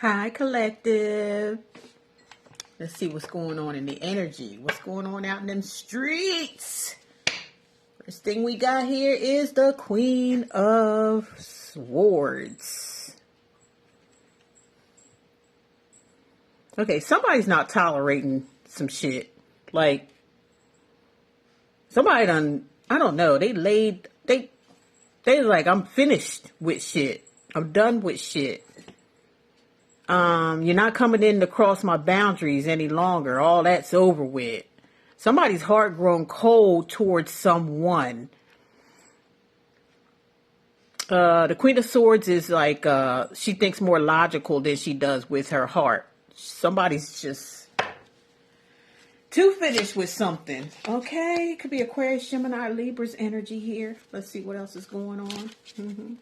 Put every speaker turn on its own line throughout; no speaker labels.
Hi, collective. Let's see what's going on in the energy. What's going on out in them streets? First thing we got here is the Queen of Swords. Okay, somebody's not tolerating some shit. Like, somebody done, I don't know, they like, I'm finished with shit. I'm done with shit. You're not coming in to cross my boundaries any longer. All that's over with. Somebody's heart grown cold towards someone. The Queen of Swords is like, she thinks more logical than she does with her heart. Somebody's just too finished with something. Okay, could be Aquarius, Gemini, Libra's energy here. Let's see what else is going on.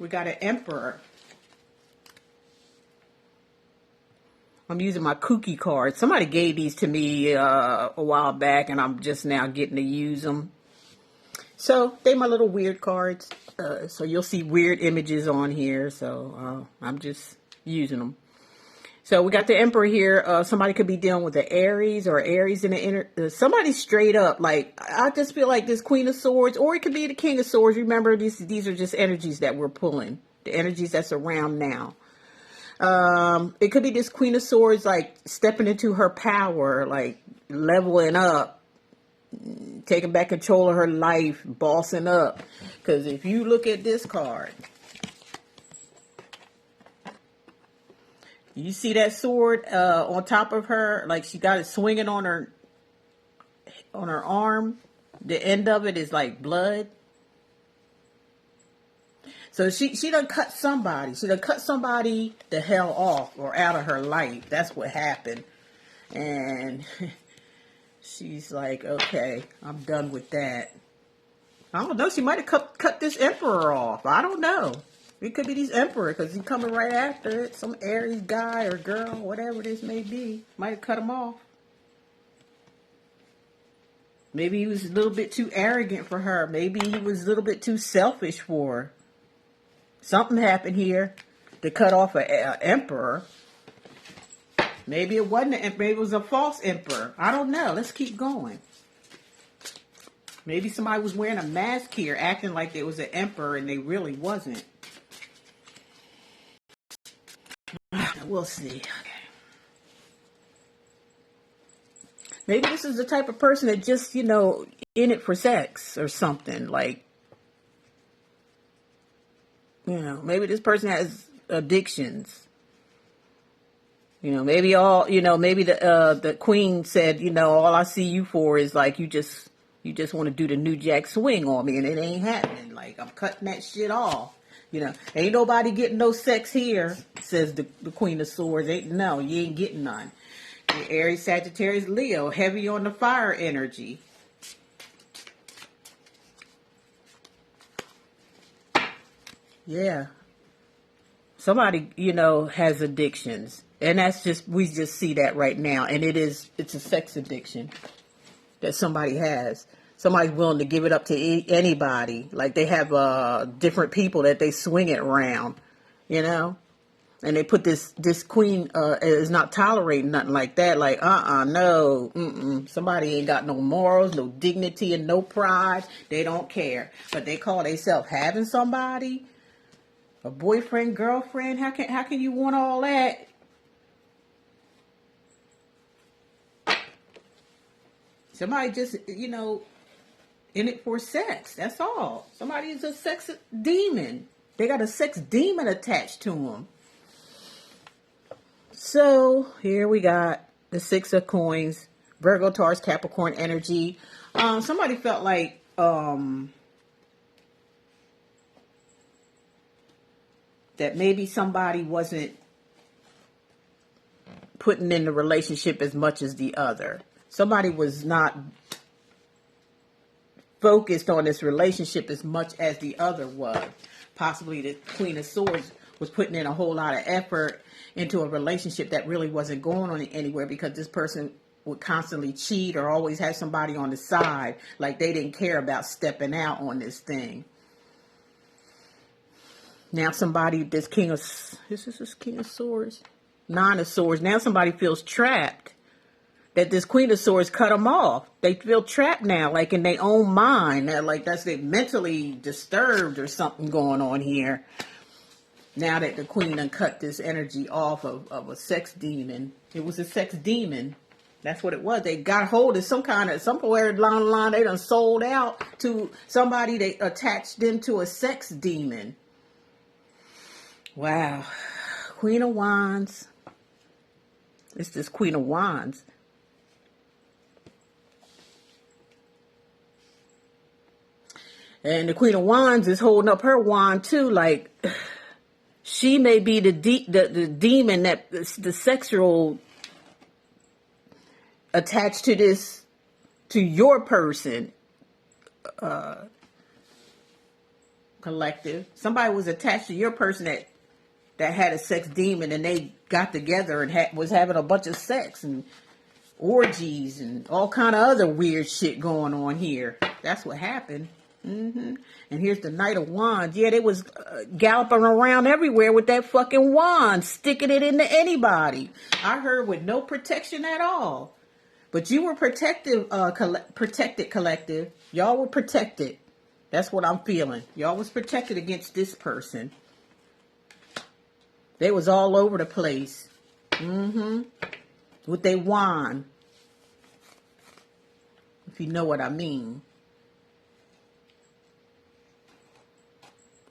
We got an Emperor. I'm using my kooky cards. Somebody gave these to me a while back, and I'm just now getting to use them. So, they're my little weird cards. So, you'll see weird images on here. So, I'm just using them. So, we got the Emperor here. Somebody could be dealing with the Aries or Aries in the inner. Somebody straight up. Like, I just feel like this Queen of Swords, or it could be the King of Swords. Remember, these are just energies that we're pulling. The energies that's around now. It could be this Queen of Swords, like, stepping into her power, like, leveling up, taking back control of her life, bossing up. Because if you look at this card, you see that sword on top of her, like she got it swinging on her arm. The end of it is like blood. So she done cut somebody. She done cut somebody the hell off or out of her life. That's what happened. And she's like, okay, I'm done with that. I don't know. She might have cut this Emperor off. I don't know. It could be this Emperor because he's coming right after it. Some Aries guy or girl, whatever this may be. Might have cut him off. Maybe he was a little bit too arrogant for her. Maybe he was a little bit too selfish for her. Something happened here to cut off an emperor. Maybe it wasn't an emperor. Maybe it was a false emperor. I don't know. Let's keep going. Maybe somebody was wearing a mask here, acting like it was an emperor, and they really wasn't. We'll see. Maybe this is the type of person that just, in it for sex or something. Like, maybe this person has addictions. Maybe the queen said, all I see you for is like, you just want to do the New Jack swing on me, and it ain't happening. Like, I'm cutting that shit off. Ain't nobody getting no sex here, says the Queen of Swords. You ain't getting none. Aries, Sagittarius, Leo, heavy on the fire energy. Yeah. Somebody, has addictions. And we just see that right now. And it's a sex addiction that somebody has. Somebody's willing to give it up to anybody. Like, they have different people that they swing it around, And they put this queen is not tolerating nothing like that. Like, no. Somebody ain't got no morals, no dignity, and no pride. They don't care. But they call themselves having somebody. A boyfriend, girlfriend, how can you want all that? Somebody just, in it for sex. That's all. Somebody is a sex demon. They got a sex demon attached to them. So, here we got the Six of Coins, Virgo, Taurus, Capricorn energy. Somebody felt like, that maybe somebody wasn't putting in the relationship as much as the other. Somebody was not focused on this relationship as much as the other was. Possibly the Queen of Swords was putting in a whole lot of effort into a relationship that really wasn't going on anywhere because this person would constantly cheat or always have somebody on the side. Like, they didn't care about stepping out on this thing. Now somebody, this King of, this King of Swords? Nine of Swords. Now somebody feels trapped. That this Queen of Swords cut them off. They feel trapped now, like in their own mind. Like that's they mentally disturbed or something going on here. Now that the Queen done cut this energy off of a sex demon. It was a sex demon. That's what it was. They got hold of somewhere along the line, they done sold out to somebody. They attached them to a sex demon. Wow. Queen of Wands. It's this Queen of Wands. And the Queen of Wands is holding up her wand too, like she may be the demon that the sexual attached to this, to your person, collective. Somebody was attached to your person that had a sex demon, and they got together and was having a bunch of sex and orgies and all kind of other weird shit going on here. That's what happened. And here's the Knight of Wands. Yeah, they was galloping around everywhere with that fucking wand, sticking it into anybody. I heard with no protection at all. But you were protected, collective. Y'all were protected. That's what I'm feeling. Y'all was protected against this person. They was all over the place. With their wand. If you know what I mean.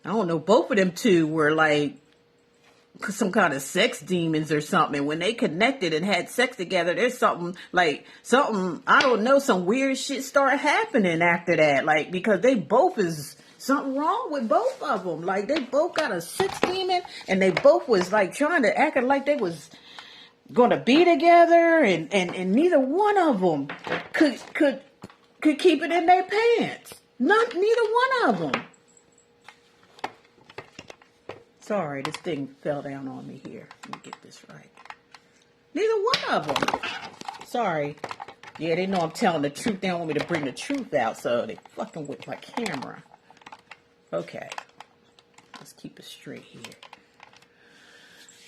I don't know. Both of them two were like some kind of sex demons or something. When they connected and had sex together, there's something, I don't know, some weird shit started happening after that. Like, because they both is something wrong with both of them. Like, they both got a sex demon and they both was like trying to act like they was going to be together, and neither one of them could keep it in their pants. Neither one of them. Sorry, this thing fell down on me here. Let me get this right. Neither one of them. Sorry. Yeah, they know I'm telling the truth. They don't want me to bring the truth out, so they fucking with my camera. Okay. Let's keep it straight here.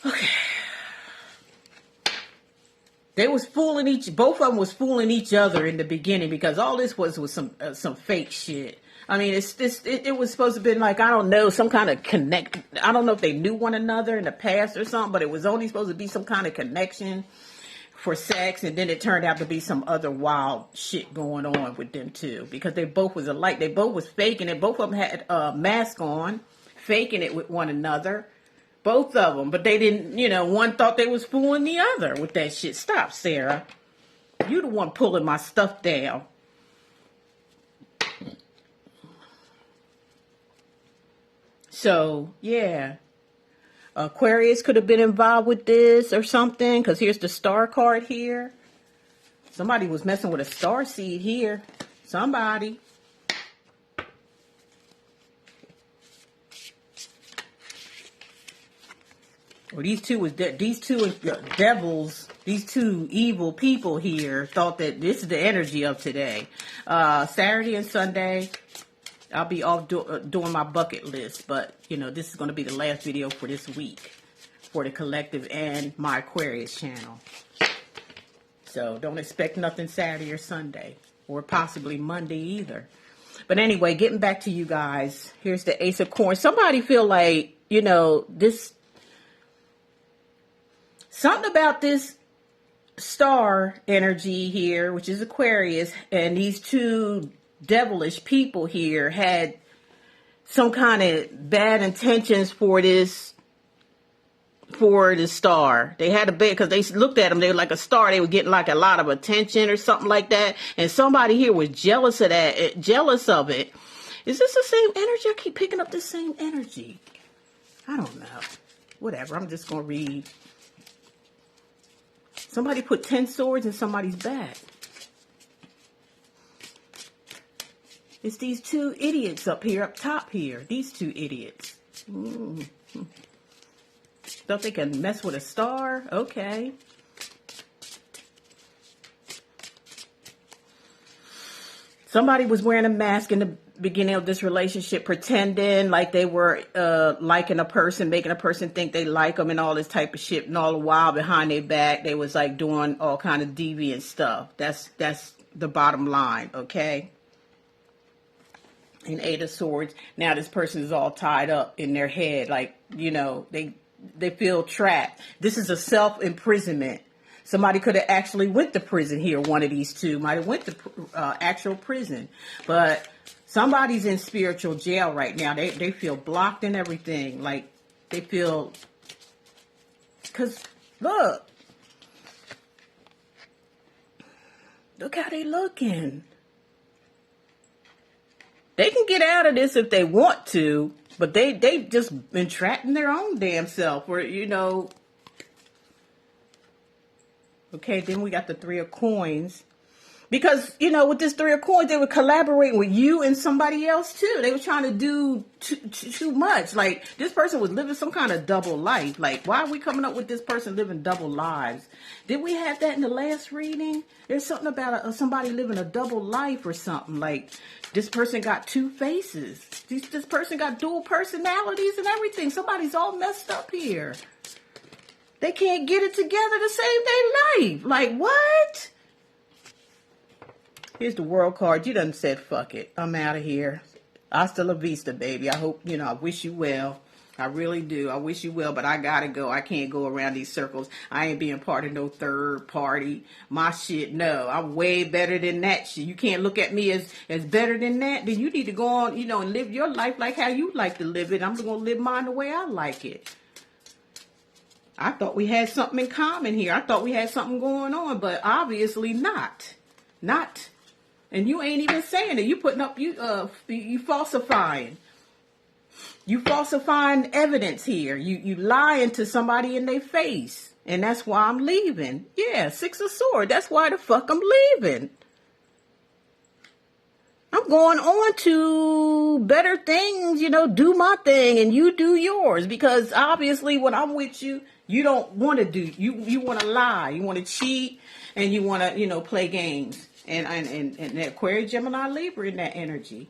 Okay. They was fooling both of them was fooling each other in the beginning, because all this was some fake shit. I mean, it was supposed to be like, I don't know, some kind of connect. I don't know if they knew one another in the past or something, but it was only supposed to be some kind of connection for sex. And then it turned out to be some other wild shit going on with them too, because they both was alike. They both was faking it. Both of them had a mask on, faking it with one another. Both of them. But they didn't, one thought they was fooling the other with that shit. Stop, Sarah. You the one pulling my stuff down. So, yeah. Aquarius could have been involved with this or something, because here's the star card here. Somebody was messing with a star seed here. Somebody. Or these two devils, these two evil people here thought that this is the energy of today. Saturday and Sunday, I'll be off doing my bucket list, but this is going to be the last video for this week for the collective and my Aquarius channel. So don't expect nothing Saturday or Sunday, or possibly Monday either. But anyway, getting back to you guys, here's the Ace of Coins. Somebody feel like, this, something about this star energy here, which is Aquarius, and these two devilish people here had some kind of bad intentions for the star. They had a bad, because they looked at them, they were like a star. They were getting like a lot of attention or something like that. And somebody here was jealous of that, jealous of it. Is this the same energy? I keep picking up the same energy. I don't know. Whatever. I'm just going to read. Somebody put 10 swords in somebody's back. It's these two idiots up top here. These two idiots. Thought they can mess with a star? Okay. Somebody was wearing a mask in the beginning of this relationship, pretending like they were liking a person, making a person think they like them and all this type of shit. And all the while behind their back, they was like doing all kind of deviant stuff. That's the bottom line, okay? And Eight of Swords. Now this person is all tied up in their head, like, you know, they feel trapped. This is a self-imprisonment. Somebody could have actually went to prison here. One of these two might have went to actual prison. But somebody's in spiritual jail right now. They feel blocked and everything. Like, they feel... Because, look. Look how they looking. They can get out of this if they want to. But they just been trapped in their own damn self. Where, you know... Okay, then we got the Three of Coins. Because, you know, with this Three of Coins, they were collaborating with you and somebody else, too. They were trying to do too much. Like, this person was living some kind of double life. Like, why are we coming up with this person living double lives? Did we have that in the last reading? There's something about somebody living a double life or something. Like, this person got two faces. This person got dual personalities and everything. Somebody's all messed up here. They can't get it together to save their life. Like, what? Here's the World card. You done said, fuck it. I'm out of here. Hasta la vista, baby. I hope, you know, I wish you well. I really do. I wish you well, but I gotta go. I can't go around these circles. I ain't being part of no third party. My shit, no. I'm way better than that shit. You can't look at me as better than that. Then you need to go on, you know, and live your life like how you like to live it. I'm gonna live mine the way I like it. I thought we had something in common here. I thought we had something going on, but obviously not. Not. And you ain't even saying it. You putting up, you falsifying. You falsifying evidence here. You lying to somebody in their face. And that's why I'm leaving. Yeah, Six of Swords. That's why the fuck I'm leaving. I'm going on to better things, you know, do my thing and you do yours. Because obviously when I'm with you, you don't want to do, you want to lie, you want to cheat, and you want to, you know, play games. And Aquarius, Gemini, Libra in that energy.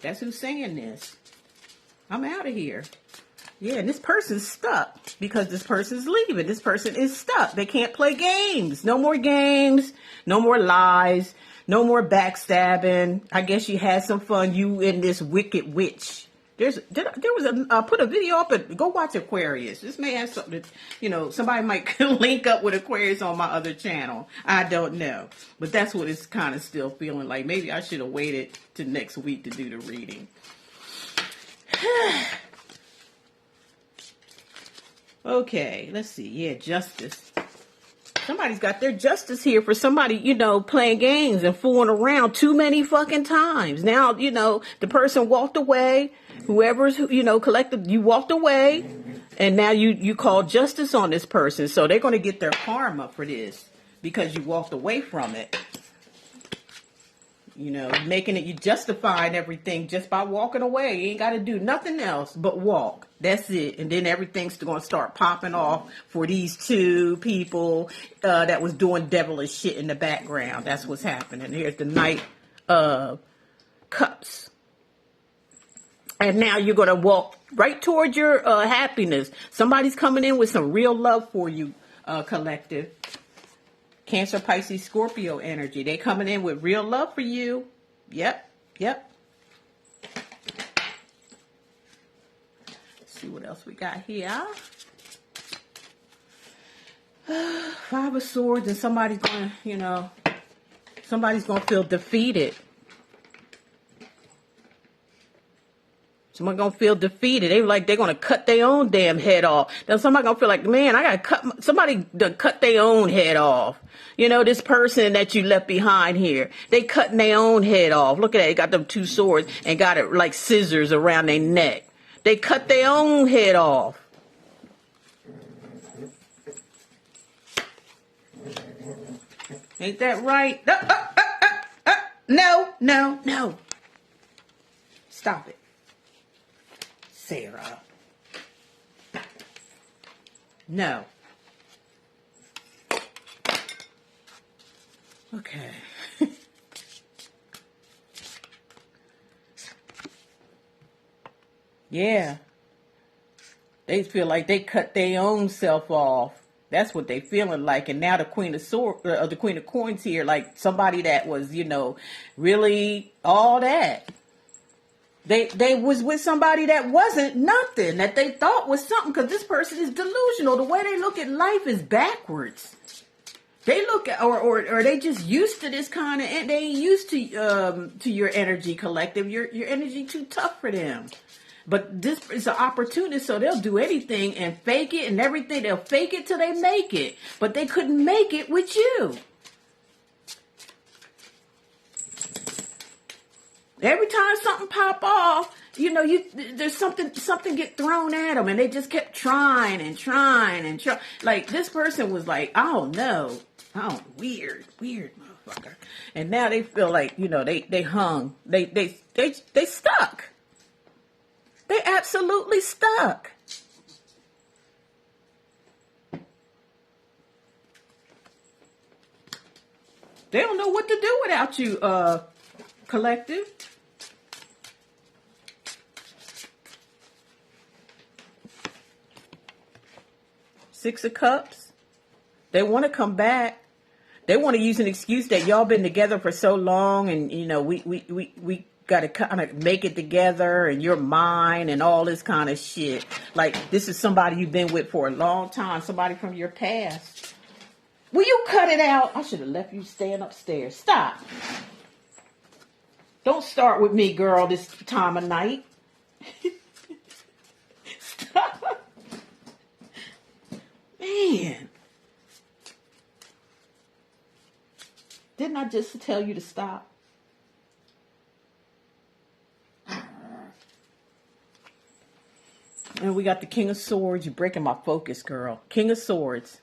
That's who's saying this. I'm out of here. Yeah, and this person's stuck because this person's leaving. This person is stuck. They can't play games. No more games. No more lies. No more backstabbing. I guess you had some fun. You and this wicked witch. There was I put a video up, and go watch Aquarius. This may have something, you know, somebody might link up with Aquarius on my other channel. I don't know. But that's what it's kind of still feeling like. Maybe I should have waited till next week to do the reading. Okay, let's see. Yeah, justice. Somebody's got their justice here for somebody, you know, playing games and fooling around too many fucking times. Now, you know, the person walked away. Whoever's, you know, collected, you walked away. And now you call justice on this person. So they're going to get their karma for this because you walked away from it. You know, making it, you justifying everything just by walking away. You ain't got to do nothing else but walk. That's it. And then everything's going to start popping off for these two people that was doing devilish shit in the background. That's what's happening. Here's the Knight of Cups. And now you're going to walk right towards your happiness. Somebody's coming in with some real love for you, collective. Cancer, Pisces, Scorpio energy. They coming in with real love for you. Yep. Let's see what else we got here. Five of Swords, and somebody's going to, you know, somebody's going to feel defeated. Somebody's going to feel defeated. They're going to cut their own damn head off. Then somebody's going to feel like, man, I got to cut, somebody to cut their own head off. You know, this person that you left behind here, they cutting their own head off. Look at that. They got them two swords and got it like scissors around their neck. They cut their own head off. Ain't that right? No. Stop it. Sarah. No. Okay. Yeah. They feel like they cut their own self off. That's what they feeling like. And now the the Queen of Coins here, like somebody that was, really all that. They was with somebody that wasn't nothing, that they thought was something, because this person is delusional. The way they look at life is backwards. They look at, or they just used to this kind of, and they ain't used to your energy, collective. Your energy too tough for them. But this is an opportunity, so they'll do anything and fake it and everything. They'll fake it till they make it, but they couldn't make it with you. Every time something pop off, there's something get thrown at them, and they just kept trying and trying and trying. Like this person was like, I don't know, weird motherfucker. And now they feel like, they hung, they stuck. They absolutely stuck. They don't know what to do without you, collective. Six of Cups. They want to come back. They want to use an excuse that y'all been together for so long, and we got to kind of make it together, and you're mine, and all this kind of shit. Like this is somebody you've been with for a long time, somebody from your past. Will you cut it out? I should have left you staying upstairs. Stop. Don't start with me, girl, this time of night. Stop. Man. Didn't I just tell you to stop? And we got the King of Swords. You're breaking my focus, girl. King of Swords.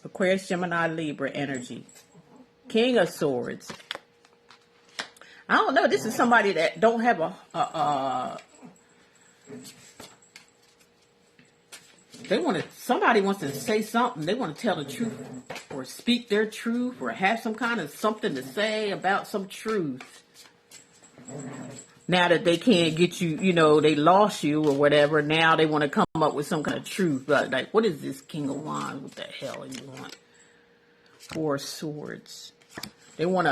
Aquarius, Gemini, Libra energy. King of Swords. I don't know. This is somebody that don't have somebody wants to say something. They want to tell the truth or speak their truth or have some kind of something to say about some truth. Now that they can't get you, they lost you or whatever. Now they want to come up with some kind of truth. Like, what is this King of Wands? What the hell you want? Four of Swords. They don't want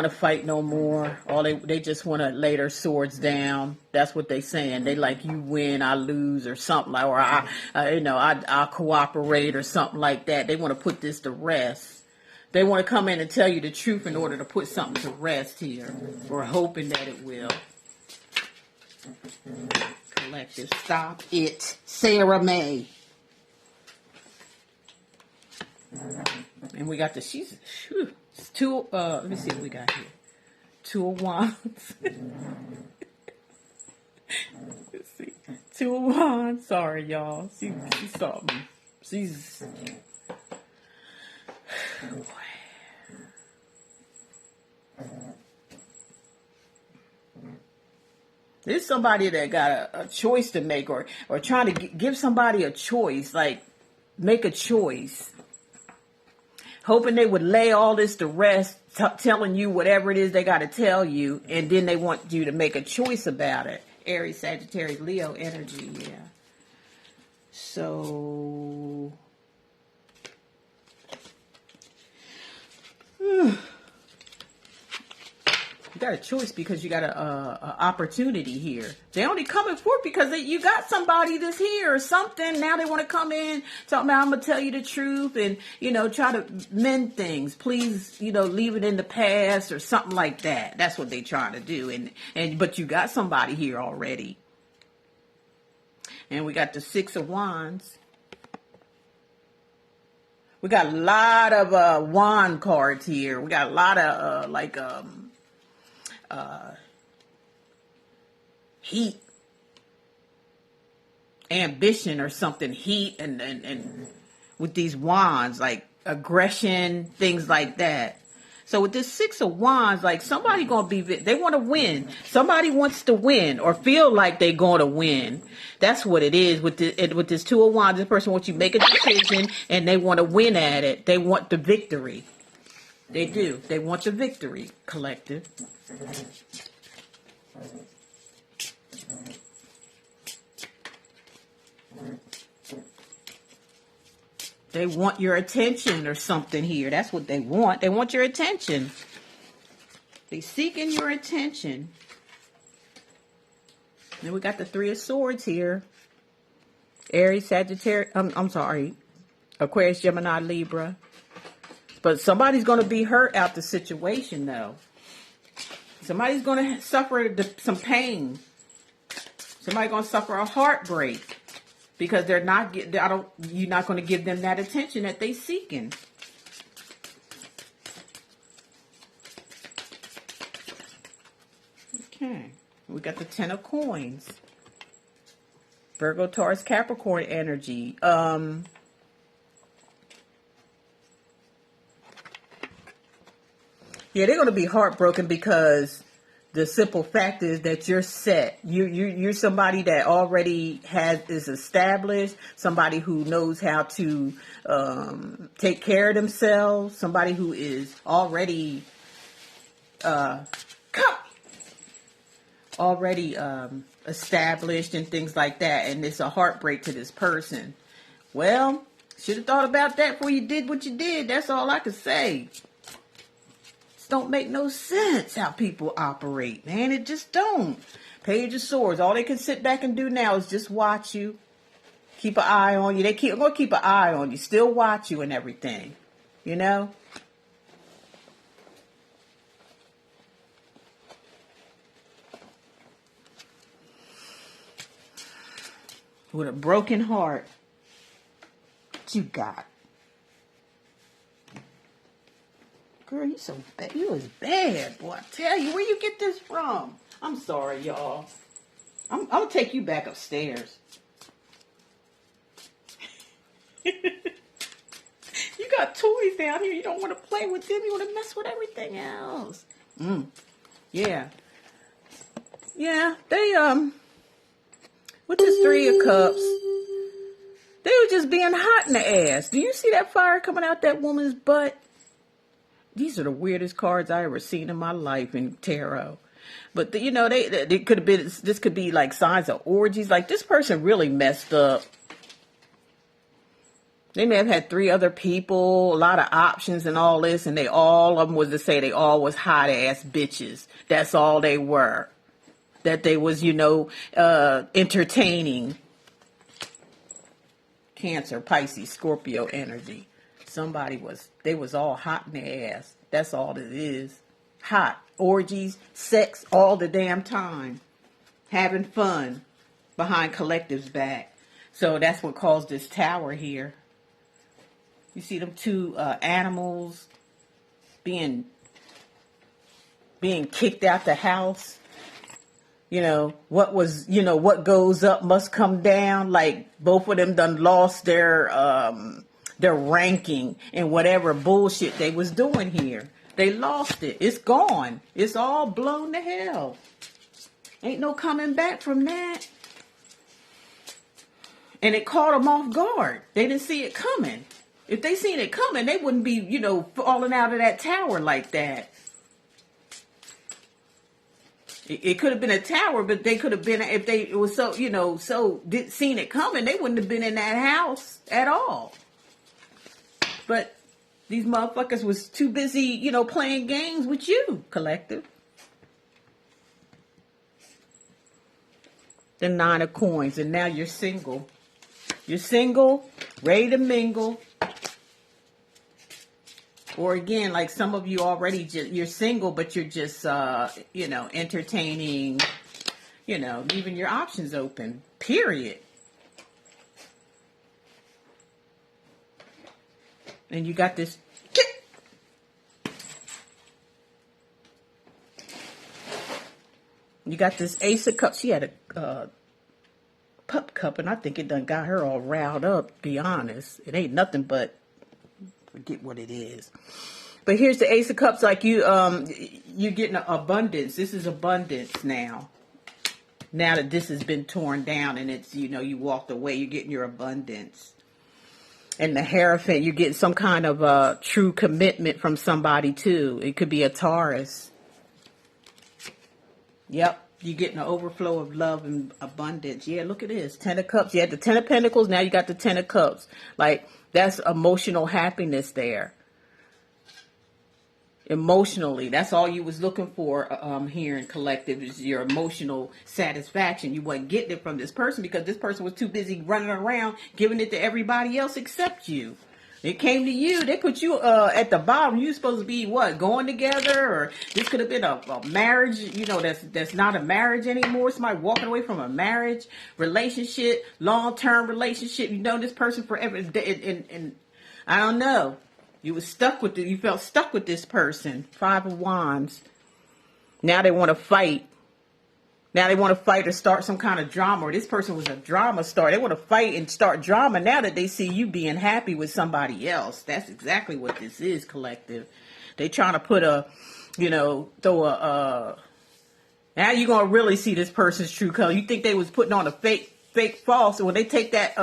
to fight no more. They just want to lay their swords down. That's what they saying. They like, you win, I lose, or something like, or I'll cooperate or something like that. They want to put this to rest. They want to come in and tell you the truth in order to put something to rest here, or hoping that it will. Collective, stop it, Sarah May. And we got the two. Let me see what we got here. Two of Wands. Let's see. Two of Wands. Sorry, y'all. She saw me. She's. There's somebody that got a choice to make, or trying to give somebody a choice, like make a choice. Hoping they would lay all this to rest, telling you whatever it is they got to tell you, and then they want you to make a choice about it. Aries, Sagittarius, Leo energy, yeah. So, you got a choice because you got a opportunity here. They only coming forth because you got somebody that's here or something. Now they want to come in talking about, I'm going to tell you the truth and, try to mend things. Please, leave it in the past or something like that. That's what they trying to do. But you got somebody here already. And we got the Six of Wands. We got a lot of wand cards here. We got a lot of heat, ambition or something, heat and with these wands, like aggression, things like that. So with this Six of Wands, like somebody gonna they want to win. Somebody wants to win or feel like they're going to win. That's what it is with this Two of Wands. This person wants you to make a decision and they want to win at it. They want the victory. They do. They want the victory, collective. They want your attention or something here. That's what they want. They want your attention. They seeking your attention. Then we got the Three of Swords here. Aries, Sagittarius, I'm sorry, Aquarius, Gemini, Libra. But somebody's going to be hurt out the situation, though. Somebody's going to suffer some pain. Somebody's going to suffer a heartbreak. Because you're not going to give them that attention that they seeking. Okay. We got the Ten of Coins. Virgo, Taurus, Capricorn energy. Yeah, they're going to be heartbroken because the simple fact is that you're set. You're somebody that already is established. Somebody who knows how to take care of themselves. Somebody who is already established and things like that. And it's a heartbreak to this person. Well, should have thought about that before you did what you did. That's all I could say. Don't make no sense how people operate, man. It just don't. Page of Swords. All they can sit back and do now is just watch you. Keep an eye on you. They're going to keep an eye on you. Still watch you and everything. You know? With a broken heart. What you got? Girl, you so bad. You was bad, boy. I tell you, where you get this from? I'm sorry, y'all. I'm gonna take you back upstairs. You got toys down here. You don't want to play with them. You want to mess with everything else. Yeah. Yeah, they, with this Three of Cups, they were just being hot in the ass. Do you see that fire coming out that woman's butt? These are the weirdest cards I ever seen in my life in tarot. But, they could have been, this could be like signs of orgies. Like, this person really messed up. They may have had 3 other people, a lot of options and all this. And all of them was to say they all was hot ass bitches. That's all they were. That they was, entertaining. Cancer, Pisces, Scorpio energy. They was all hot in the ass. That's all it is. Hot. Orgies, sex, all the damn time. Having fun behind collective's back. So that's what caused this tower here. You see them 2 animals being kicked out the house. What goes up must come down. Like, both of them done lost their ranking and whatever bullshit they was doing here. They lost it. It's gone. It's all blown to hell. Ain't no coming back from that. And it caught them off guard. They didn't see it coming. If they seen it coming, they wouldn't be, falling out of that tower like that. It could have been a tower, but they could have been, if they it was so, seen it coming, they wouldn't have been in that house at all. But these motherfuckers was too busy, playing games with you, collective. The 9 of Coins, and now you're single. You're single, ready to mingle. Or again, like some of you already, you're single, but you're just, entertaining, leaving your options open, period. And you got this. You got this Ace of Cups. She had a pup cup, and I think it done got her all riled up, to be honest. It ain't nothing but, forget what it is. But here's the Ace of Cups. Like you're getting abundance. This is abundance now. Now that this has been torn down and it's, you walked away, you're getting your abundance. And the Hierophant, you're getting some kind of true commitment from somebody too. It could be a Taurus. Yep. You're getting an overflow of love and abundance. Yeah, look at this. 10 of Cups. You had the 10 of Pentacles. Now you got the 10 of Cups. Like, that's emotional happiness there. Emotionally, that's all you was looking for here in collective, is your emotional satisfaction. You wasn't getting it from this person because this person was too busy running around giving it to everybody else except you. It came to you. They put you at the bottom. You supposed to be what, going together? Or this could have been a marriage, you know, that's not a marriage anymore. Somebody walking away from a marriage, relationship, long-term relationship. You know this person forever. And I don't know. You was stuck with it. You felt stuck with this person. 5 of Wands. Now they want to fight. Now they want to fight or start some kind of drama. Or this person was a drama star. They want to fight and start drama now that they see you being happy with somebody else. That's exactly what this is, collective. They trying to put a, you know, throw a, now you're going to really see this person's true color. You think they was putting on a fake false. And when they take that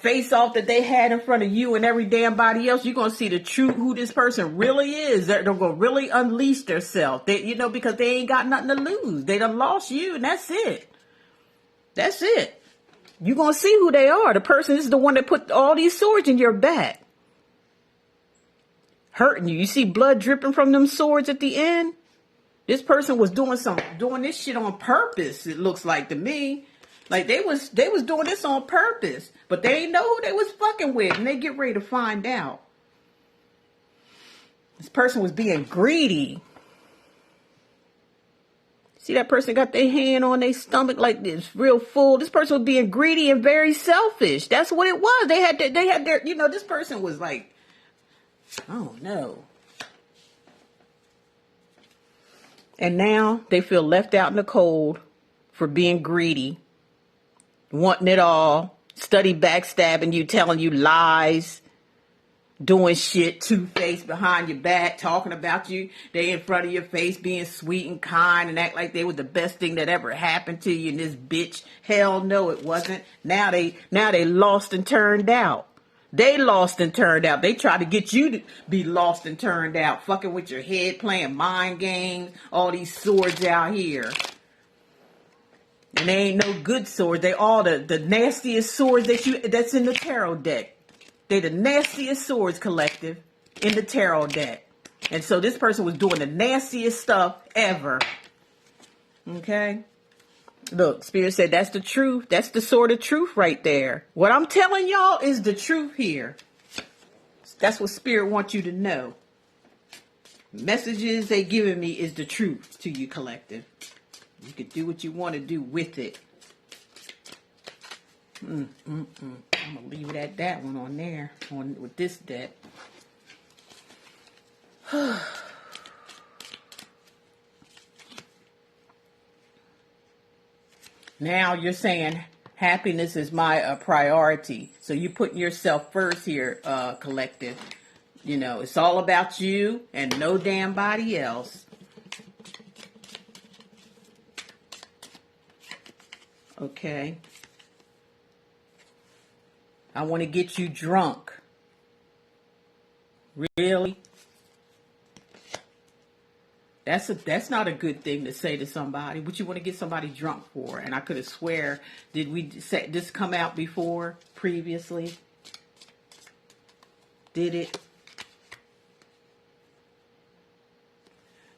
face off that they had in front of you and every damn body else, you're going to see the true who this person really is. They're going to really unleash themselves. They, you know, because they ain't got nothing to lose. They done lost you, and that's it. That's it. You're going to see who they are. The person is the one that put all these swords in your back. Hurting you. You see blood dripping from them swords at the end? This person was doing this shit on purpose, it looks like to me. Like they was doing this on purpose, but they didn't know who they was fucking with, and they get ready to find out. This person was being greedy. See that person got their hand on their stomach like this, real full. This person was being greedy and very selfish. That's what it was. They had their, you know, this person was like, I don't know. And now they feel left out in the cold for being greedy. Wanting it all, study backstabbing you, telling you lies, doing shit, two-faced behind your back, talking about you. They in front of your face, being sweet and kind and act like they were the best thing that ever happened to you. And this bitch, hell no, it wasn't. Now they lost and turned out. They lost and turned out. They tried to get you to be lost and turned out, fucking with your head, playing mind games, all these swords out here. And they ain't no good swords. They all the nastiest swords that's in the tarot deck. They the nastiest swords, collective, in the tarot deck. And so this person was doing the nastiest stuff ever. Okay? Look, Spirit said that's the truth. That's the sword of truth right there. What I'm telling y'all is the truth here. That's what Spirit wants you to know. Messages they giving me is the truth to you, collective. You can do what you want to do with it. I'm going to leave it at that one on there with this deck. Now you're saying happiness is my priority. So you put yourself first here, collective. You know, it's all about you and no damn body else. Okay. I want to get you drunk. Really? That's not a good thing to say to somebody. What you want to get somebody drunk for? And I could have swear, did we say this come out before, previously? Did it?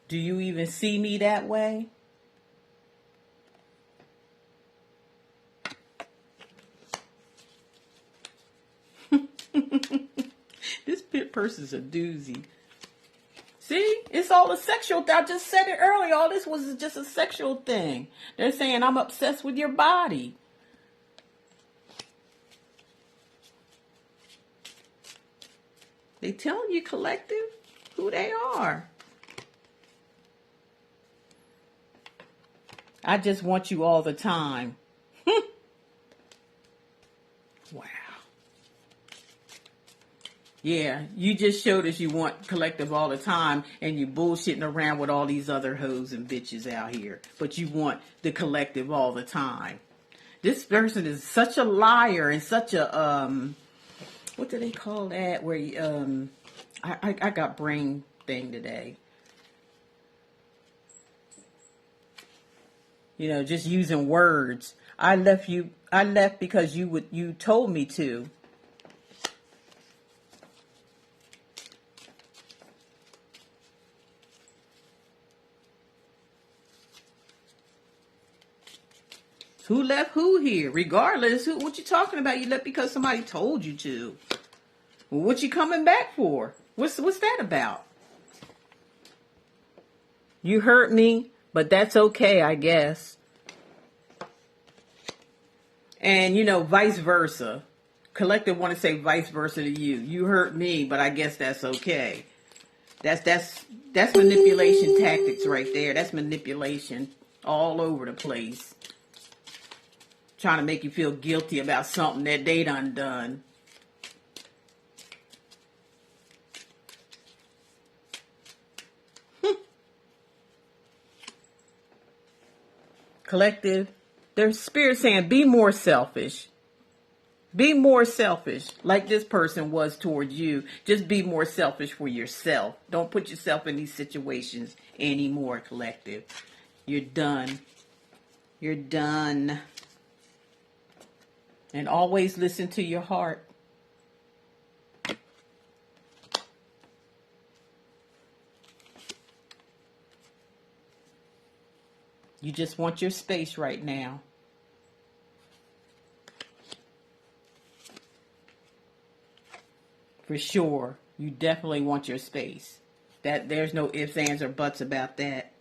Do you even see me that way? This person's a doozy. See, it's all a sexual. I just said it earlier. All this was just a sexual thing. They're saying I'm obsessed with your body. They telling you, collective, who they are. I just want you all the time. Wow. Yeah, you just showed us you want collective all the time, and you bullshitting around with all these other hoes and bitches out here. But you want the collective all the time. This person is such a liar and such a, what do they call that? Where you, I got brain thing today. You know, just using words. I left because you told me to. Who left who here? Regardless, what you talking about? You left because somebody told you to. Well, what you coming back for? What's that about? You hurt me, but that's okay, I guess. And you know, vice versa. Collective want to say vice versa to you. You hurt me, but I guess that's okay. That's manipulation tactics right there. That's manipulation all over the place. Trying to make you feel guilty about something that they done. Collective, their spirit saying, be more selfish. Be more selfish, like this person was towards you. Just be more selfish for yourself. Don't put yourself in these situations anymore, collective. You're done. You're done. And always listen to your heart. You just want your space right now. For sure. You definitely want your space. That there's no ifs, ands, or buts about that.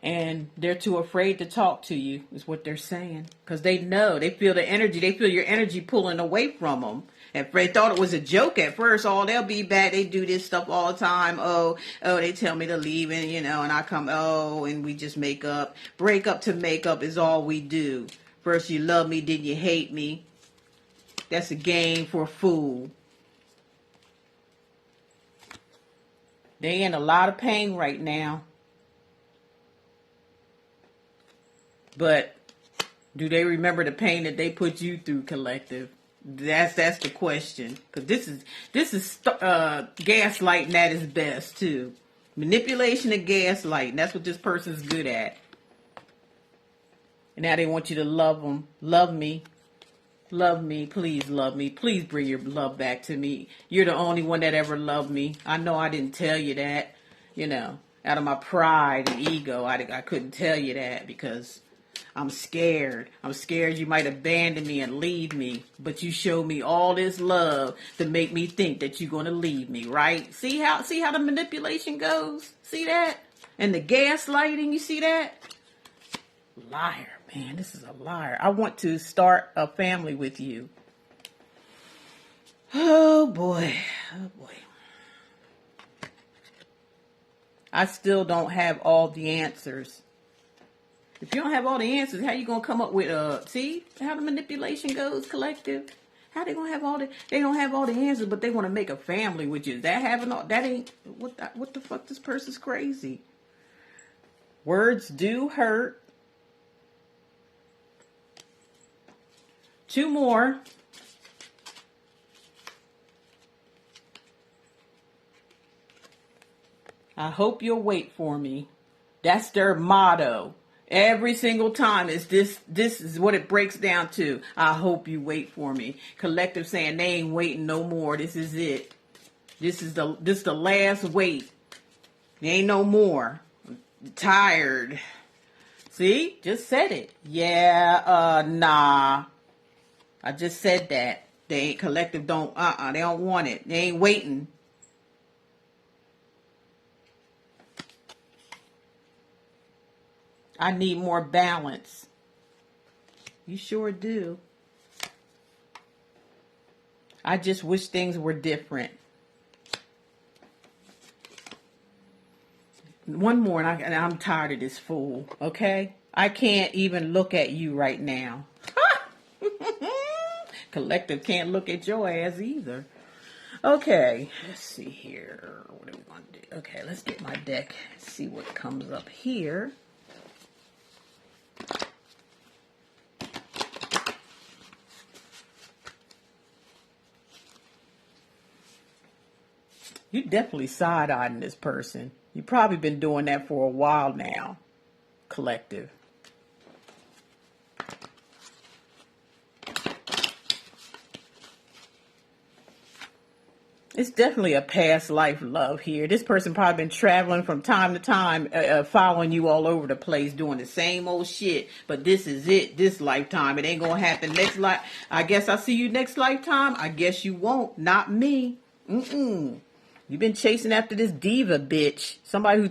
And they're too afraid to talk to you, is what they're saying. Because they know, they feel the energy, they feel your energy pulling away from them. And they thought it was a joke at first. Oh, they'll be back. They do this stuff all the time. Oh, they tell me to leave and, you know, and I come, and we just make up. Break up to make up is all we do. First you love me, then you hate me. That's a game for a fool. They in a lot of pain right now. But do they remember the pain that they put you through, collective? That's the question. Because this is gaslighting at its best too. Manipulation and gaslighting. That's what this person's good at. And now they want you to love them. Love me. Love me. Please love me. Please bring your love back to me. You're the only one that ever loved me. I know I didn't tell you that. You know, out of my pride and ego, I couldn't tell you that because I'm scared. I'm scared you might abandon me and leave me. But you showed me all this love to make me think that you're going to leave me, right? See how the manipulation goes? See that? And the gaslighting, you see that? Liar, man. This is a liar. I want to start a family with you. Oh, boy. Oh, boy. I still don't have all the answers. If you don't have all the answers, how you going to come up with, see how the manipulation goes, collective? How they going to have all they don't have all the answers, but they want to make a family with you. That ain't, what the fuck, this person's crazy. Words do hurt. 2 more. I hope you'll wait for me. That's their motto. Every single time is this is what it breaks down to. I hope you wait for me. Collective saying they ain't waiting no more. This is it. This is the last wait. There ain't no more. I'm tired. See? Just said it. Yeah, nah. I just said that. They ain't collective don't they don't want it. They ain't waiting. I need more balance. You sure do. I just wish things were different. One more and I'm tired of this fool, okay? I can't even look at you right now. Collective can't look at your ass either. Okay, let's see here. What do we want to do? Okay, let's get my deck. See what comes up here. You definitely side-eyeing this person. You've probably been doing that for a while now, collective. It's definitely a past life love here. This person probably been traveling from time to time, following you all over the place, doing the same old shit. But this is it, this lifetime. It ain't gonna happen next life. I guess I'll see you next lifetime. I guess you won't. Not me. You've been chasing after this diva bitch. Somebody who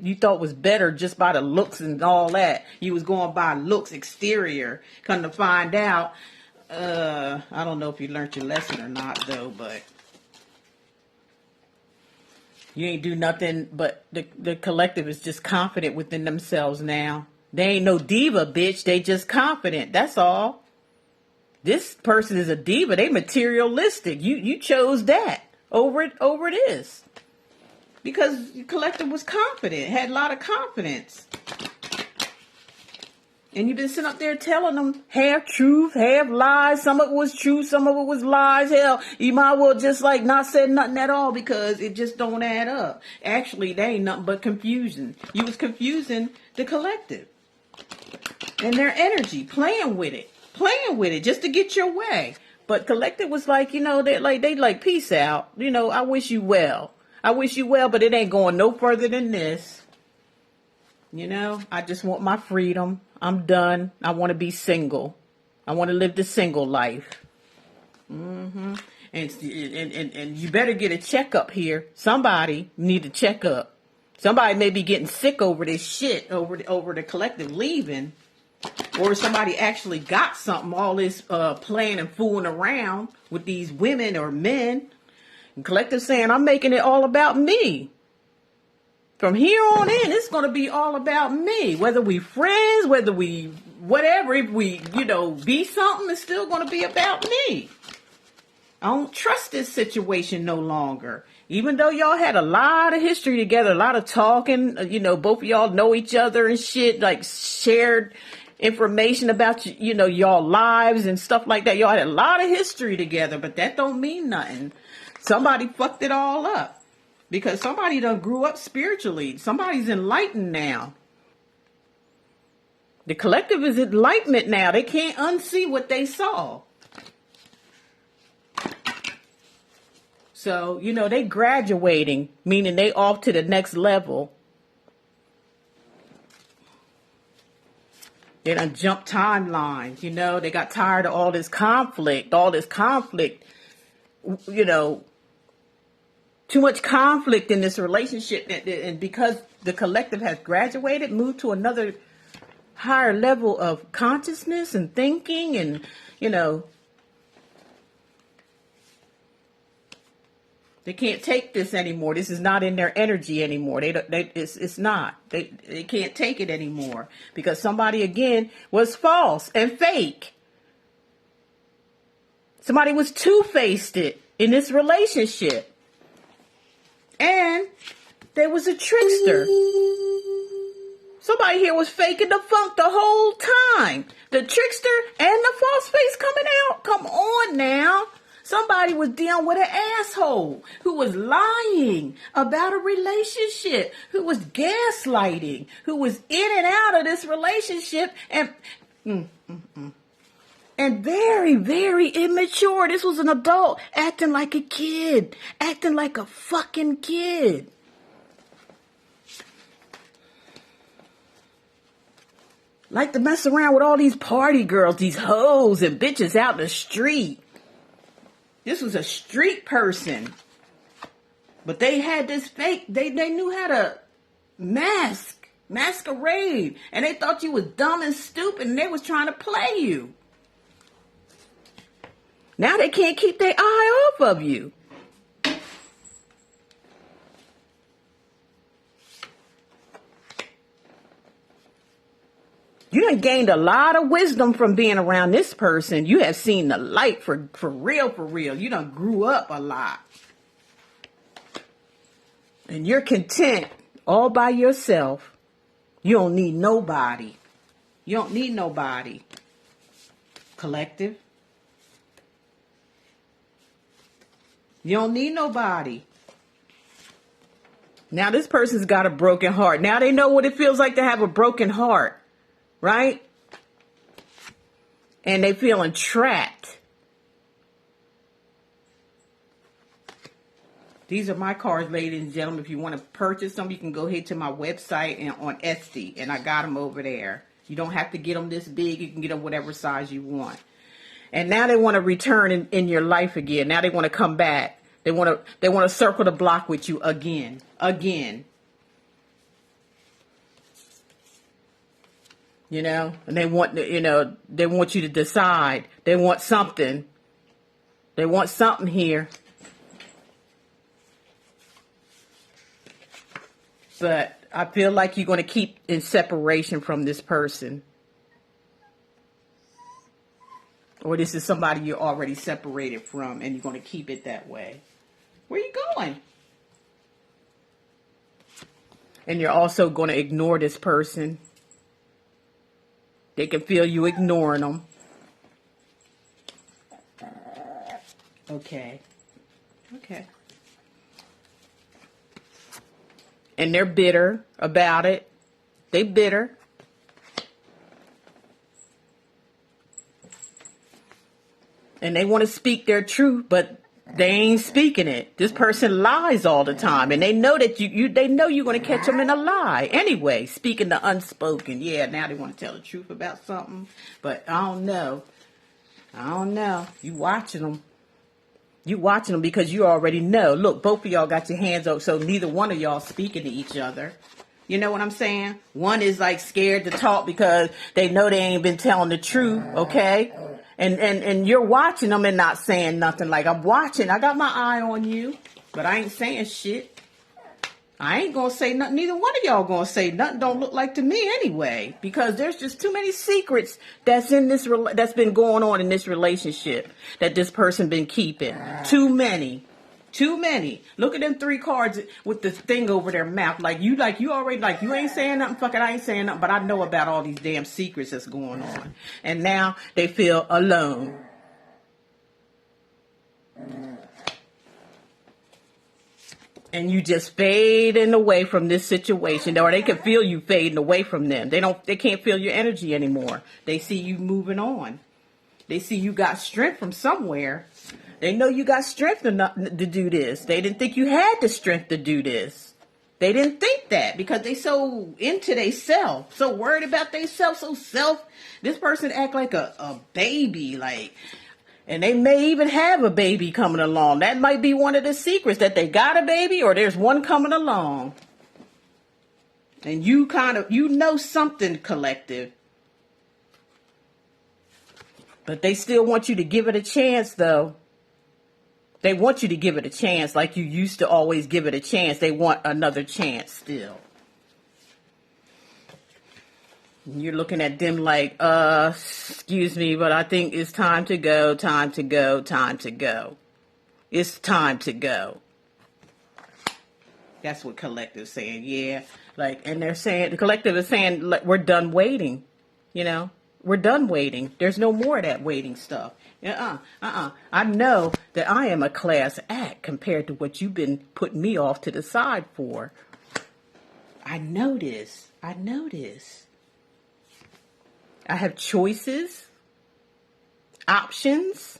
you thought was better just by the looks and all that. You was going by looks, exterior. Come to find out, I don't know if you learned your lesson or not though, but you ain't do nothing, but the collective is just confident within themselves now. They ain't no diva, bitch. They just confident. That's all. This person is a diva. They materialistic. You chose that over this. Because the collective was confident, had a lot of confidence. And you've been sitting up there telling them half truth, half lies. Some of it was true, some of it was lies. Hell, you might well just like not said nothing at all because it just don't add up. Actually, they ain't nothing but confusion. You was confusing the collective and their energy, playing with it just to get your way. But collective was like, they like peace out. I wish you well. But it ain't going no further than this. I just want my freedom. I'm done. I want to be single. I want to live the single life. And you better get a checkup here. Somebody need a checkup. Somebody may be getting sick over this shit, over the collective leaving. Or somebody actually got something, all this playing and fooling around with these women or men. And collective saying, I'm making it all about me. From here on in, it's going to be all about me. Whether we friends, whether we, whatever, if we, be something, it's still going to be about me. I don't trust this situation no longer. Even though y'all had a lot of history together, a lot of talking, both of y'all know each other and shit, like shared information about, y'all lives and stuff like that. Y'all had a lot of history together, but that don't mean nothing. Somebody fucked it all up. Because somebody done grew up spiritually. Somebody's enlightened now. The collective is enlightenment now. They can't unsee what they saw. So, they graduating, meaning they off to the next level. They done jumped timelines, They got tired of all this conflict, too much conflict in this relationship, and because the collective has graduated, moved to another higher level of consciousness and thinking, and they can't take this anymore. This is not in their energy anymore. It's not. They can't take it anymore because somebody again was false and fake. Somebody was two-faced it in this relationship. And there was a trickster. Somebody here was faking the funk the whole time. The trickster and the false face coming out. Come on now. Somebody was dealing with an asshole who was lying about a relationship, who was gaslighting, who was in and out of this relationship and very, very immature. This was an adult acting like a kid, acting like a fucking kid. Like to mess around with all these party girls, these hoes and bitches out in the street. This was a street person. But they had this fake, they knew how to masquerade. And they thought you was dumb and stupid and they was trying to play you. Now they can't keep their eye off of you. You done gained a lot of wisdom from being around this person. You have seen the light for real, for real. You done grew up a lot. And you're content all by yourself. You don't need nobody. You don't need nobody. Collective. You don't need nobody. Now this person's got a broken heart. Now they know what it feels like to have a broken heart, right? And they feeling trapped. These are my cards, ladies and gentlemen. If you want to purchase them, you can go ahead to my website and on Etsy, and I got them over there. You don't have to get them this big. You can get them whatever size you want. And now they want to return in your life again. Now they want to come back. They want to circle the block with you again. You know, and they want you to decide. They want something. They want something here. But I feel like you're going to keep in separation from this person. Or this is somebody you're already separated from and you're going to keep it that way. Where are you going? And you're also going to ignore this person. They can feel you ignoring them. Okay. And they're bitter about it. They bitter. And they want to speak their truth, but they ain't speaking it. This person lies all the time, and they know that they know you're going to catch them in a lie. Anyway, speaking the unspoken. Yeah, now they want to tell the truth about something, but I don't know. You watching them. Because you already know. Look, both of y'all got your hands up, so neither one of y'all speaking to each other. You know what I'm saying? One is like scared to talk because they know they ain't been telling the truth, okay? And you're watching them and not saying nothing. Like, I'm watching. I got my eye on you, but I ain't saying shit. I ain't going to say nothing. Neither one of y'all going to say nothing. Don't look like to me anyway, because there's just too many secrets that's been going on in this relationship that this person been keeping. Too many. Look at them 3 cards with the thing over their mouth. You already, you ain't saying nothing. Fuck it, I ain't saying nothing. But I know about all these damn secrets that's going on. And now they feel alone. And you just fading away from this situation, or they can feel you fading away from them. They can't feel your energy anymore. They see you moving on. They see you got strength from somewhere. They know you got strength to do this. They didn't think you had the strength to do this. They didn't think that because they so into they self, so worried about they self, this person act like a baby, and they may even have a baby coming along. That might be one of the secrets, that they got a baby or there's one coming along. And you know something, collective. But they still want you to give it a chance, though. They want you to give it a chance like you used to always give it a chance. They want another chance still. You're looking at them like, excuse me, but I think it's time to go. It's time to go. That's what collective's saying, yeah. And they're saying, the collective is saying, we're done waiting, We're done waiting. There's no more of that waiting stuff. I know that I am a class act compared to what you've been putting me off to the side for. I know this. I have choices, options.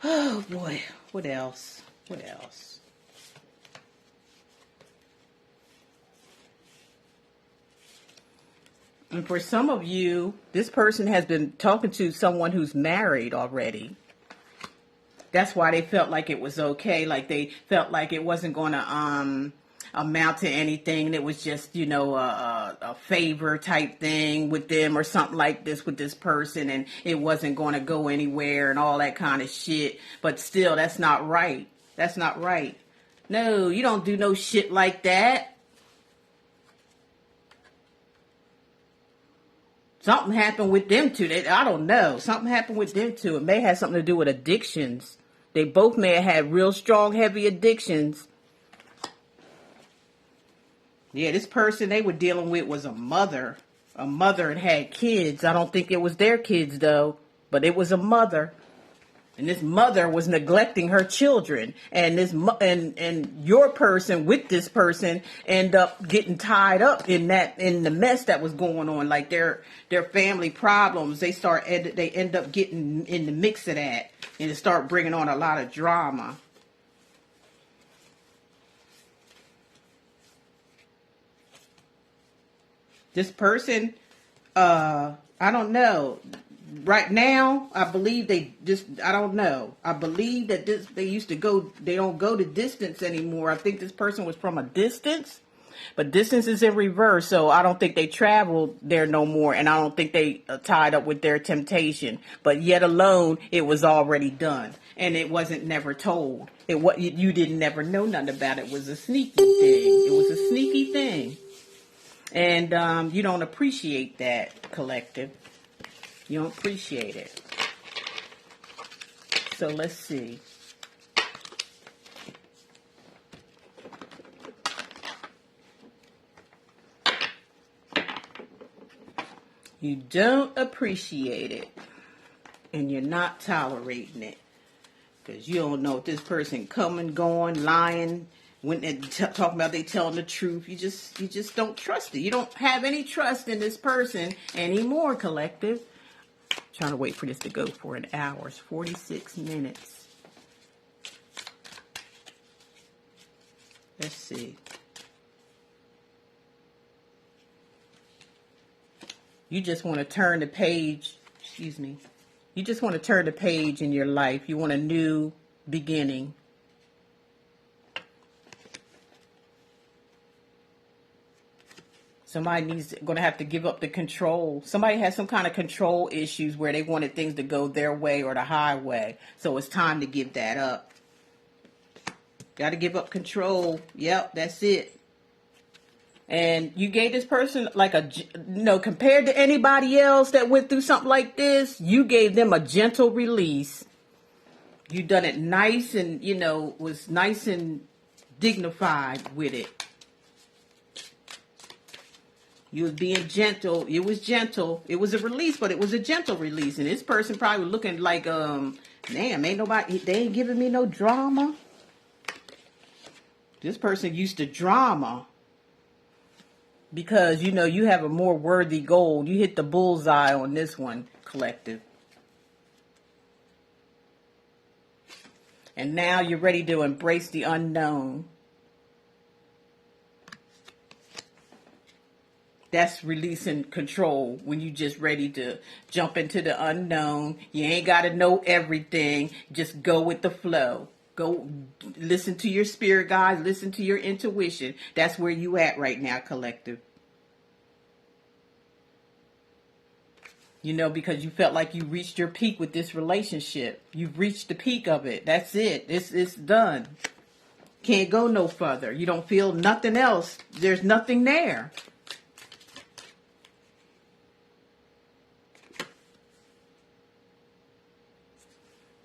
Oh boy, what else? And for some of you, this person has been talking to someone who's married already. That's why they felt like it was okay. They felt like it wasn't going to amount to anything. It was just, a favor type thing with them or something like this with this person. And it wasn't going to go anywhere and all that kind of shit. But still, that's not right. No, you don't do no shit like that. Something happened with them two. I don't know. Something happened with them two. It may have something to do with addictions. They both may have had real strong, heavy addictions. Yeah, this person they were dealing with was a mother. A mother and had kids. I don't think it was their kids, though. But it was a mother. And this mother was neglecting her children, and and your person with this person end up getting tied up in the mess that was going on, like their family problems. They end up getting in the mix of that, and it start bringing on a lot of drama. This person, I don't know. Right now, I believe I don't know. I believe that they don't go to distance anymore. I think this person was from a distance, but distance is in reverse. So I don't think they traveled there no more. And I don't think they tied up with their temptation, but yet alone, it was already done. And it wasn't never told. You didn't never know nothing about it. It was a sneaky thing. It was a sneaky thing. And you don't appreciate that, collective. You don't appreciate it. So let's see. You don't appreciate it. And you're not tolerating it. Because you don't know if this person coming, going, lying, when they talking about they telling the truth. You just don't trust it. You don't have any trust in this person anymore, collective. Trying to wait for this to go for an hour. It's 46 minutes. Let's see. You just want to turn the page. Excuse me. You just want to turn the page in your life. You want a new beginning. Somebody going to have to give up the control. Somebody has some kind of control issues where they wanted things to go their way or the highway. So it's time to give that up. Got to give up control. Yep, that's it. And you gave this person compared to anybody else that went through something like this, you gave them a gentle release. You done it nice and, was nice and dignified with it. You was being gentle. It was gentle. It was a release, but it was a gentle release. And this person probably was looking like, damn, they ain't giving me no drama. This person used to drama. Because, you have a more worthy goal. You hit the bullseye on this one, collective. And now you're ready to embrace the unknown. That's releasing control when you just ready to jump into the unknown. You ain't got to know everything. Just go with the flow. Go listen to your spirit guides. Listen to your intuition. That's where you at right now, collective. Because you felt like you reached your peak with this relationship. You've reached the peak of it. That's it. It's done. Can't go no further. You don't feel nothing else. There's nothing there.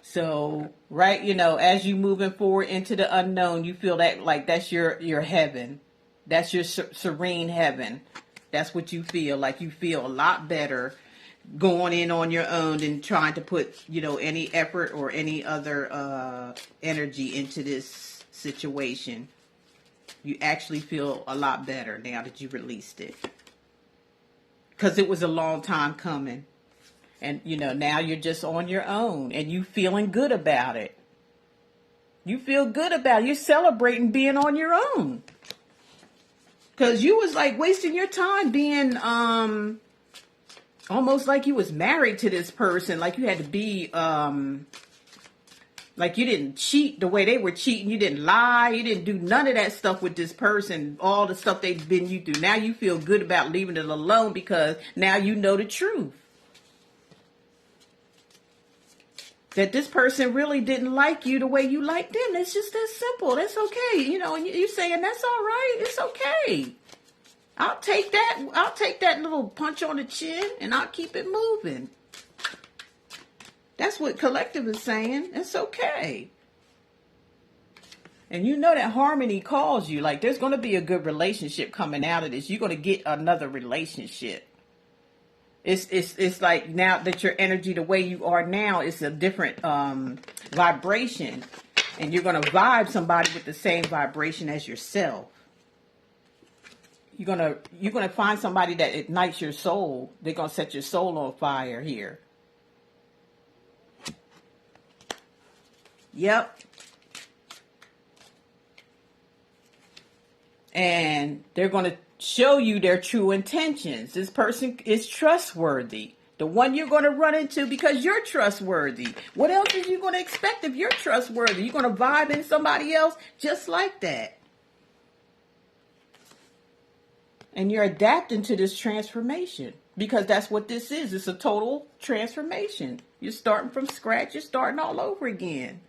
So, right, as you moving forward into the unknown, you feel that like that's your heaven. That's your serene heaven. That's what you feel. Like you feel a lot better going in on your own than trying to put, any effort or any other energy into this situation. You actually feel a lot better now that you released it. Because it was a long time coming. And, now you're just on your own and you feeling good about it. You feel good about it. You're celebrating being on your own. Because you was like wasting your time being almost like you was married to this person. Like you had to be, like you didn't cheat the way they were cheating. You didn't lie. You didn't do none of that stuff with this person. All the stuff they've been you through. Now you feel good about leaving it alone because now you know the truth. That this person really didn't like you the way you liked them. It's just that simple. That's okay. And you're saying that's all right. It's okay. I'll take that. I'll take that little punch on the chin and I'll keep it moving. That's what collective is saying. It's okay. And that harmony calls you. Like there's going to be a good relationship coming out of this. You're going to get another relationship. It's like now that your energy, the way you are now, is a different vibration, and you're gonna vibe somebody with the same vibration as yourself. You're gonna find somebody that ignites your soul. They're gonna set your soul on fire here. Yep. And they're going to show you their true intentions. This person is trustworthy. The one you're going to run into because you're trustworthy. What else is you going to expect if you're trustworthy? You're going to vibe in somebody else just like that. And you're adapting to this transformation because that's what this is. It's a total transformation. You're starting from scratch. You're starting all over again.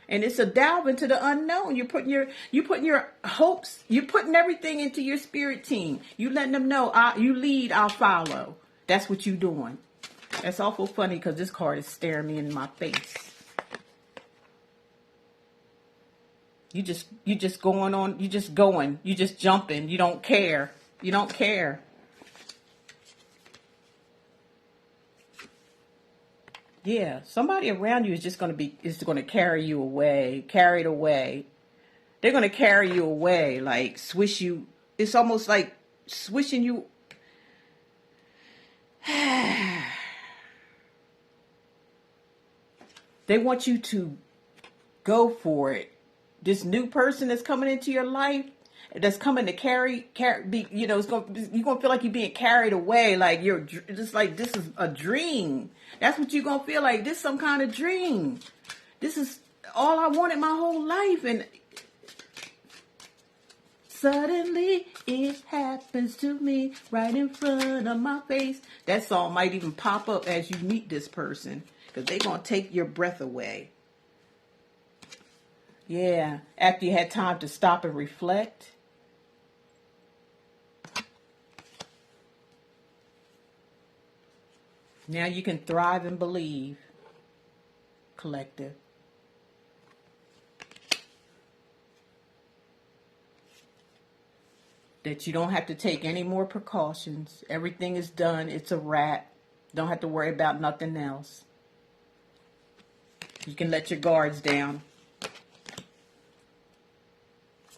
And it's a delve into the unknown. You're putting your hopes, you're putting everything into your spirit team. You letting them know, you lead, I'll follow. That's what you're doing. That's awful funny because this card is staring me in my face. You just going on, you just going, you just jumping. You don't care. You don't care. Yeah, somebody around you is just going to carry you away, carried away. They're going to carry you away, like swish you. It's almost like swishing you. They want you to go for it. This new person that's coming into your life, that's coming to you're gonna feel like you're being carried away, like you're just like this is a dream. That's what you're gonna feel like. This is some kind of dream. This is all I wanted my whole life, and suddenly it happens to me right in front of my face. That song might even pop up as you meet this person because they're gonna take your breath away. Yeah, after you had time to stop and reflect. Now you can thrive and believe, collective. That you don't have to take any more precautions. Everything is done. It's a wrap. Don't have to worry about nothing else. You can let your guards down.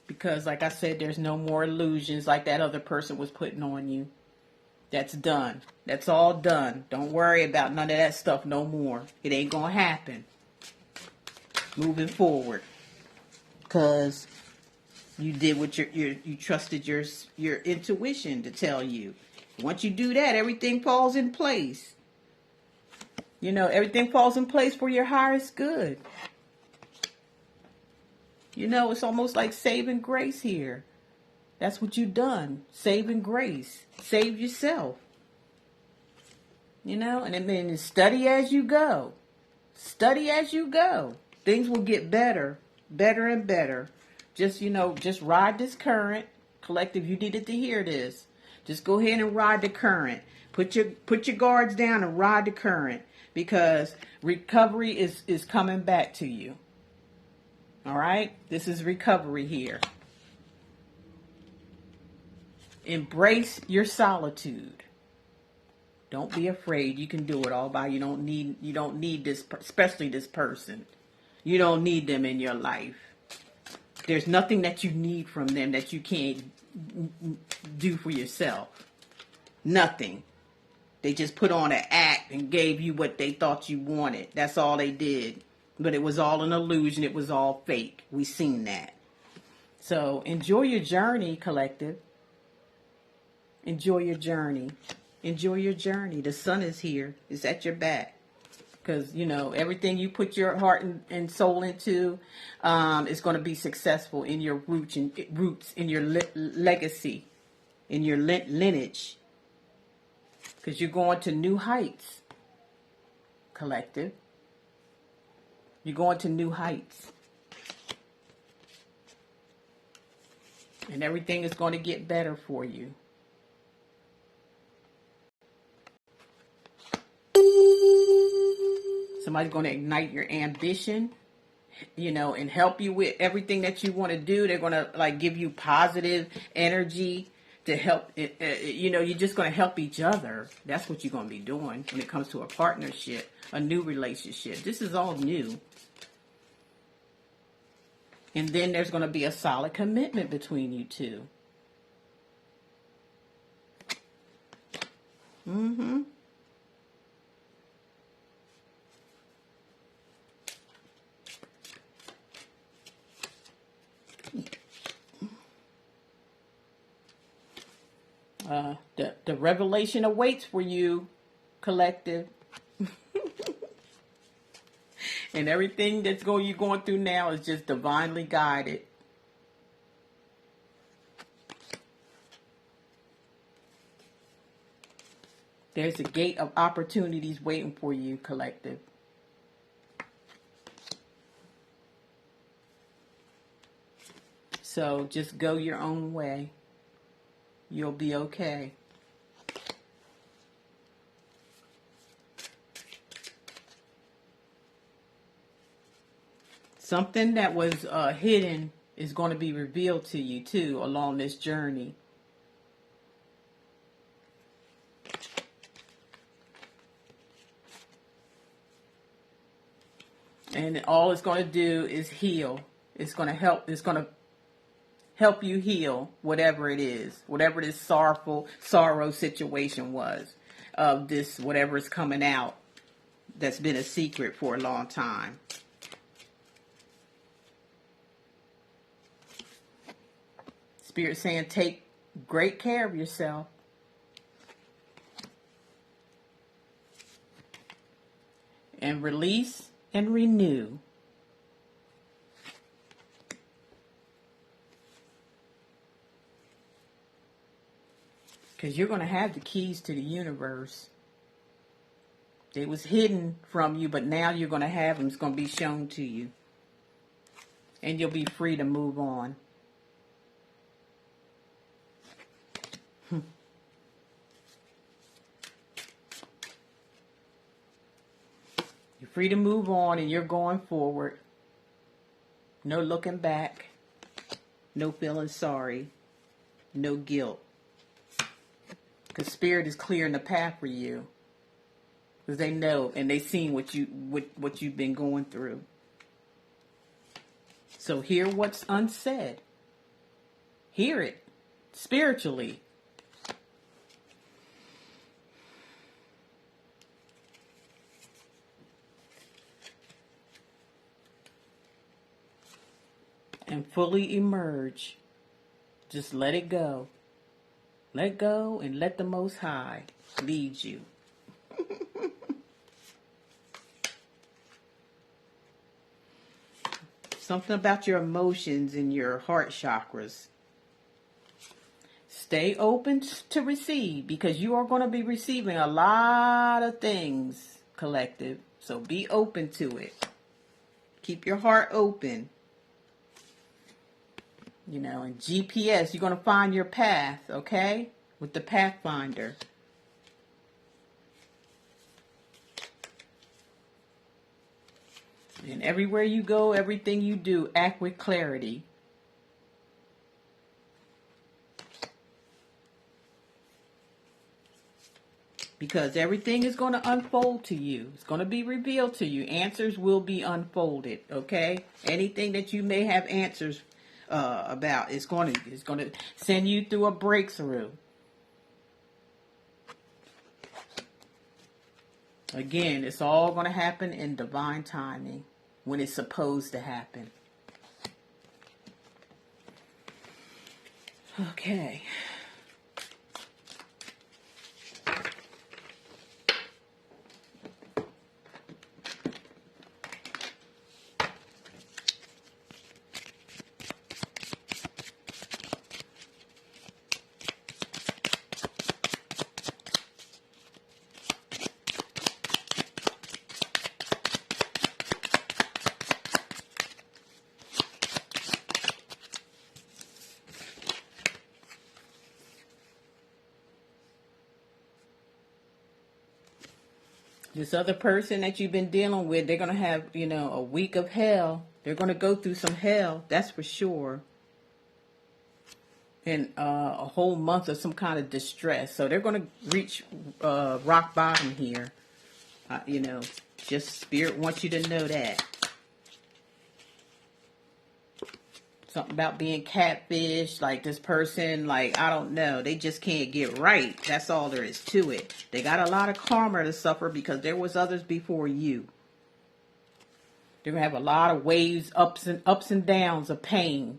Because, like I said, there's no more illusions like that other person was putting on you. That's done. That's all done. Don't worry about none of that stuff no more. It ain't gonna happen. Moving forward. Because you did what you trusted your intuition to tell you. Once you do that, everything falls in place. You know, everything falls in place for your highest good. You know, it's almost like saving grace here. That's what you've done. Saving grace. Save yourself. You know, and then study as you go. Study as you go. Things will get better. Better and better. Just ride this current. Collective, you needed to hear this. Just go ahead and ride the current. Put your guards down and ride the current. Because recovery is coming back to you. All right? This is recovery here. Embrace your solitude. Don't be afraid. You can do it all by. You don't need this, especially this person. You don't need them in your life. There's nothing that you need from them that you can't do for yourself. Nothing. They just put on an act and gave you what they thought you wanted. That's all they did. But it was all an illusion. It was all fake. We seen that. So enjoy your journey, collective. Enjoy your journey. Enjoy your journey. The sun is here. It's at your back. Because, everything you put your heart and soul into is going to be successful in your roots, in your legacy, in your lineage. Because you're going to new heights, collective. You're going to new heights. And everything is going to get better for you. Somebody's going to ignite your ambition, and help you with everything that you want to do. They're going to give you positive energy to help. You know, you're just going to help each other. That's what you're going to be doing when it comes to a partnership, a new relationship. This is all new. And then there's going to be a solid commitment between you two. Mm-hmm. The revelation awaits for you, collective. And everything that's you're going through now is just divinely guided. There's a gate of opportunities waiting for you, collective. So just go your own way. You'll be okay. Something that was hidden is going to be revealed to you too along this journey. And all it's going to do is heal. It's going to help. It's going to help you heal whatever it is, whatever this sorrow situation was, of this, whatever is coming out that's been a secret for a long time. Spirit saying, take great care of yourself. And release and renew. Because you're going to have the keys to the universe. They was hidden from you, but now you're going to have them. It's going to be shown to you. And you'll be free to move on. You're free to move on, and you're going forward. No looking back. No feeling sorry. No guilt. Because Spirit is clearing the path for you. Because they know and they seen what you've been going through. So hear what's unsaid. Hear it spiritually. And fully emerge. Just let it go. Let go and let the Most High lead you. Something about your emotions and your heart chakras. Stay open to receive, because you are going to be receiving a lot of things, collective. So be open to it. Keep your heart open. You know, and GPS, you're going to find your path, okay? With the Pathfinder. And everywhere you go, everything you do, act with clarity. Because everything is going to unfold to you. It's going to be revealed to you. Answers will be unfolded, okay? Anything that you may have answers about, it's going to send you through a breakthrough. Again, it's all going to happen in divine timing, when it's supposed to happen. Okay. This other person that you've been dealing with, they're going to have, a week of hell. They're going to go through some hell. That's for sure. in a whole month of some kind of distress. So they're going to reach rock bottom here. You know, just Spirit wants you to know that. Something about being catfish, like this person, like, I don't know. They just can't get right. That's all there is to it. They got a lot of karma to suffer because there was others before you. They're going to have a lot of waves, ups and downs of pain.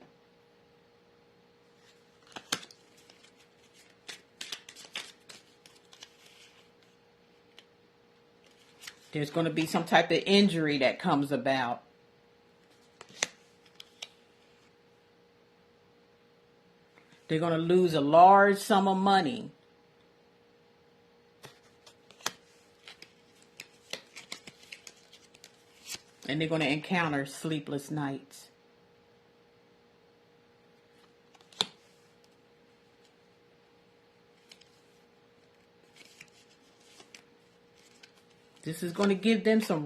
There's going to be some type of injury that comes about. They're going to lose a large sum of money. And they're going to encounter sleepless nights. This is going to give them some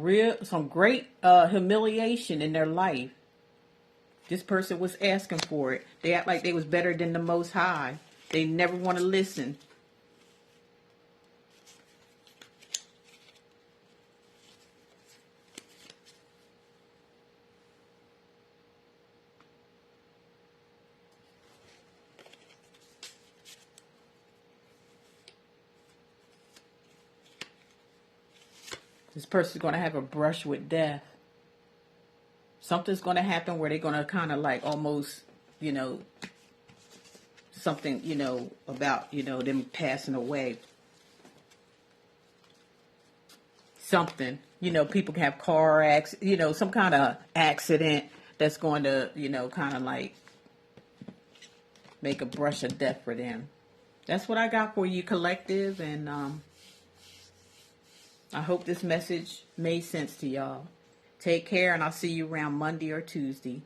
great humiliation in their life. This person was asking for it. They act like they was better than the Most High. They never want to listen. This person's going to have a brush with death. Something's going to happen where they're going to kind of like almost, you know, something, you know, about, you know, them passing away. Something, you know, people can have car accidents, you know, some kind of accident that's going to, you know, kind of like make a brush of death for them. That's what I got for you, collective, and I hope this message made sense to y'all. Take care, and I'll see you around Monday or Tuesday.